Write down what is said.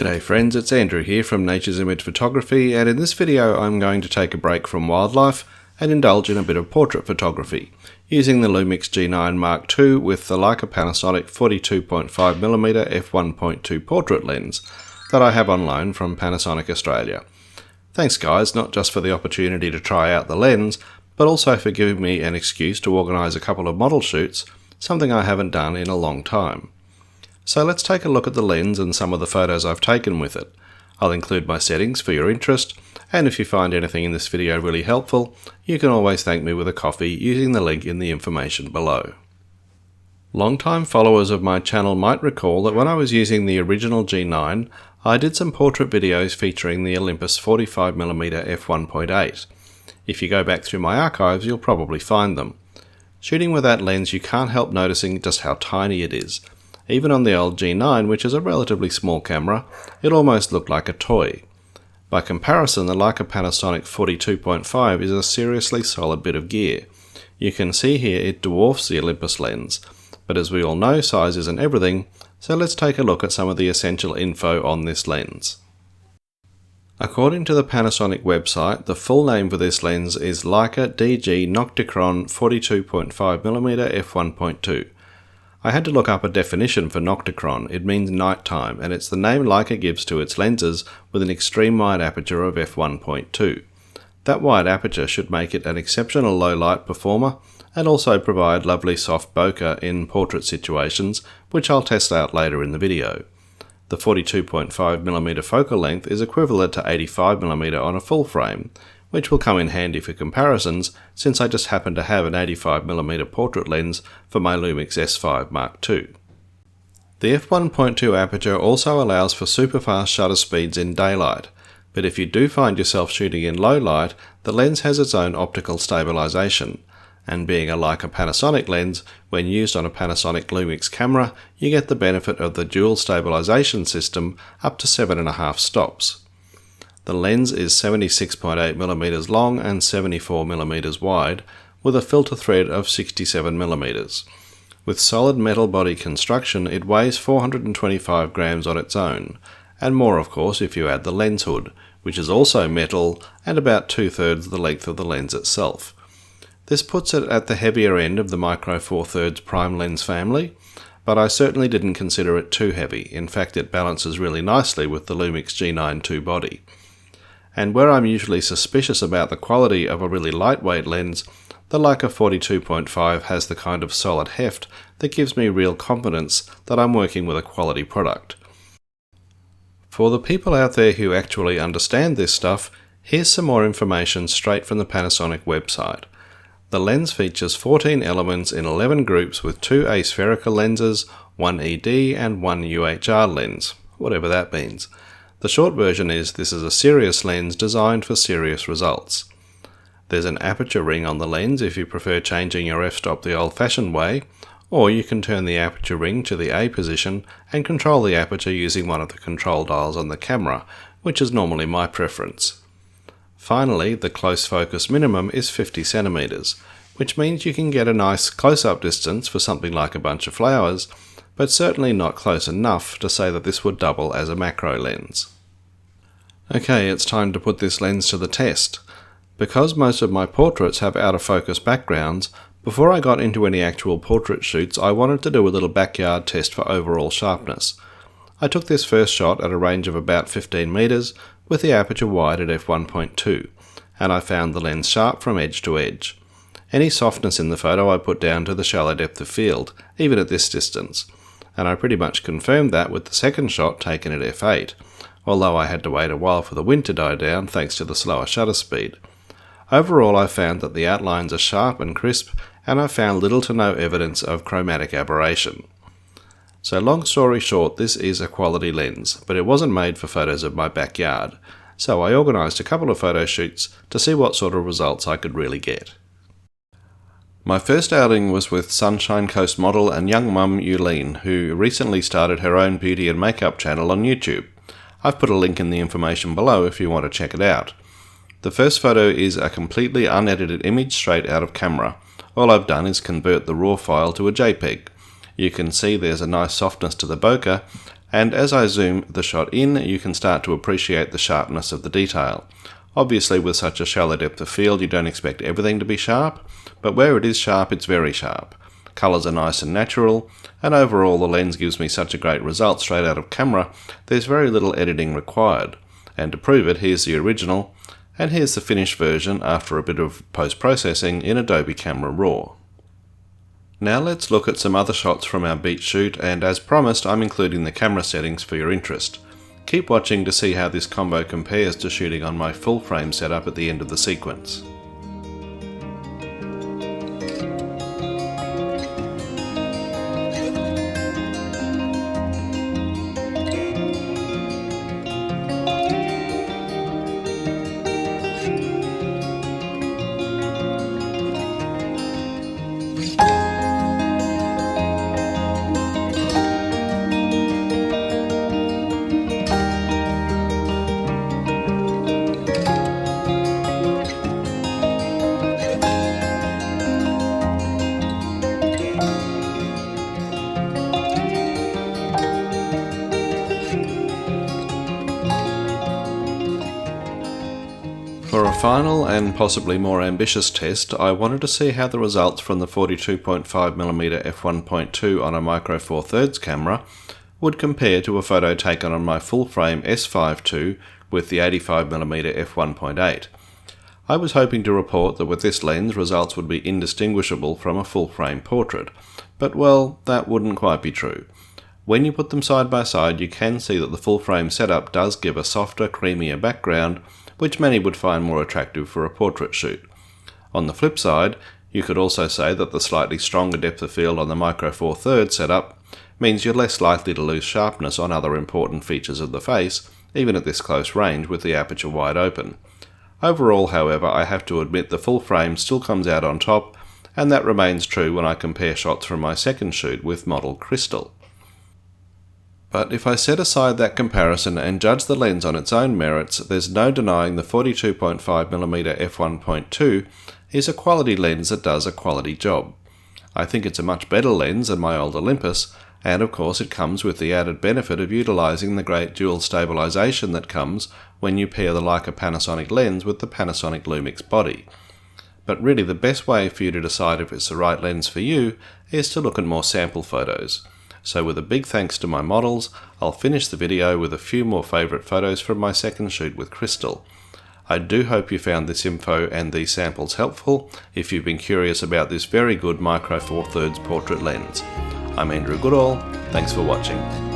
G'day friends, it's Andrew here from Nature's Image Photography, and in this video I'm going to take a break from wildlife and indulge in a bit of portrait photography using the Lumix G9 Mark II with the Leica Panasonic 42.5mm f1.2 portrait lens that I have on loan from Panasonic Australia. Thanks guys, not just for the opportunity to try out the lens, but also for giving me an excuse to organise a couple of model shoots, something I haven't done in a long time. So let's take a look at the lens and some of the photos I've taken with it. I'll include my settings for your interest, and if you find anything in this video really helpful, you can always thank me with a coffee using the link in the information below. Long-time followers of my channel might recall that when I was using the original G9, I did some portrait videos featuring the Olympus 45mm f1.8. If you go back through my archives, you'll probably find them. Shooting with that lens, you can't help noticing just how tiny it is. Even on the old G9, which is a relatively small camera, it almost looked like a toy. By comparison, the Leica Panasonic 42.5 is a seriously solid bit of gear. You can see here it dwarfs the Olympus lens, but as we all know, size isn't everything, so let's take a look at some of the essential info on this lens. According to the Panasonic website, the full name for this lens is Leica DG Nocticron 42.5mm f1.2. I had to look up a definition for Nocticron. It means nighttime, and it's the name Leica gives to its lenses with an extreme wide aperture of f1.2. That wide aperture should make it an exceptional low light performer and also provide lovely soft bokeh in portrait situations, which I'll test out later in the video. The 42.5mm focal length is equivalent to 85mm on a full frame, which will come in handy for comparisons since I just happen to have an 85mm portrait lens for my Lumix S5 Mark II. The f1.2 aperture also allows for super fast shutter speeds in daylight, but if you do find yourself shooting in low light, the lens has its own optical stabilization, and being a Leica Panasonic lens, when used on a Panasonic Lumix camera, you get the benefit of the dual stabilization system up to 7.5 stops. The lens is 76.8mm long and 74mm wide, with a filter thread of 67mm. With solid metal body construction, it weighs 425 grams on its own, and more of course if you add the lens hood, which is also metal and about 2/3 the length of the lens itself. This puts it at the heavier end of the Micro Four Thirds prime lens family, but I certainly didn't consider it too heavy. In fact, it balances really nicely with the Lumix G9 II body. And where I'm usually suspicious about the quality of a really lightweight lens, the Leica 42.5 has the kind of solid heft that gives me real confidence that I'm working with a quality product. For the people out there who actually understand this stuff, here's some more information straight from the Panasonic website. The lens features 14 elements in 11 groups with 2 aspherical lenses, 1 ED and 1 UHR lens, whatever that means. The short version is this is a serious lens designed for serious results. There's an aperture ring on the lens if you prefer changing your f-stop the old-fashioned way, or you can turn the aperture ring to the A position and control the aperture using one of the control dials on the camera, which is normally my preference. Finally, the close focus minimum is 50 cm, which means you can get a nice close-up distance for something like a bunch of flowers, but certainly not close enough to say that this would double as a macro lens. Okay, it's time to put this lens to the test. Because most of my portraits have out of focus backgrounds, before I got into any actual portrait shoots I wanted to do a little backyard test for overall sharpness. I took this first shot at a range of about 15 meters with the aperture wide at f1.2, and I found the lens sharp from edge to edge. Any softness in the photo I put down to the shallow depth of field, even at this distance, and I pretty much confirmed that with the second shot taken at f8. Although I had to wait a while for the wind to die down thanks to the slower shutter speed. Overall I found that the outlines are sharp and crisp, and I found little to no evidence of chromatic aberration. So long story short, this is a quality lens, but it wasn't made for photos of my backyard, so I organised a couple of photo shoots to see what sort of results I could really get. My first outing was with Sunshine Coast model and young mum Yulene, who recently started her own beauty and makeup channel on YouTube. I've put a link in the information below if you want to check it out. The first photo is a completely unedited image straight out of camera. All I've done is convert the RAW file to a JPEG. You can see there's a nice softness to the bokeh, and as I zoom the shot in, you can start to appreciate the sharpness of the detail. Obviously with such a shallow depth of field you don't expect everything to be sharp, but where it is sharp it's very sharp. Colours are nice and natural, and overall the lens gives me such a great result straight out of camera, there's very little editing required. And to prove it, here's the original, and here's the finished version after a bit of post-processing in Adobe Camera Raw. Now let's look at some other shots from our beach shoot, and as promised I'm including the camera settings for your interest. Keep watching to see how this combo compares to shooting on my full frame setup at the end of the sequence. For a final and possibly more ambitious test, I wanted to see how the results from the 42.5mm f1.2 on a micro 4/3 camera would compare to a photo taken on my full frame S5 II with the 85mm f1.8. I was hoping to report that with this lens results would be indistinguishable from a full frame portrait, but well, that wouldn't quite be true. When you put them side by side you can see that the full frame setup does give a softer, creamier background, which many would find more attractive for a portrait shoot. On the flip side, you could also say that the slightly stronger depth of field on the micro 4/3 setup means you're less likely to lose sharpness on other important features of the face, even at this close range with the aperture wide open. Overall, however, I have to admit the full frame still comes out on top, and that remains true when I compare shots from my second shoot with model Crystal. But if I set aside that comparison and judge the lens on its own merits, there's no denying the 42.5mm f1.2 is a quality lens that does a quality job. I think it's a much better lens than my old Olympus, and of course it comes with the added benefit of utilising the great dual stabilisation that comes when you pair the Leica Panasonic lens with the Panasonic Lumix body. But really the best way for you to decide if it's the right lens for you is to look at more sample photos. So with a big thanks to my models, I'll finish the video with a few more favourite photos from my second shoot with Crystal. I do hope you found this info and these samples helpful if you've been curious about this very good micro 4/3 portrait lens. I'm Andrew Goodall, thanks for watching.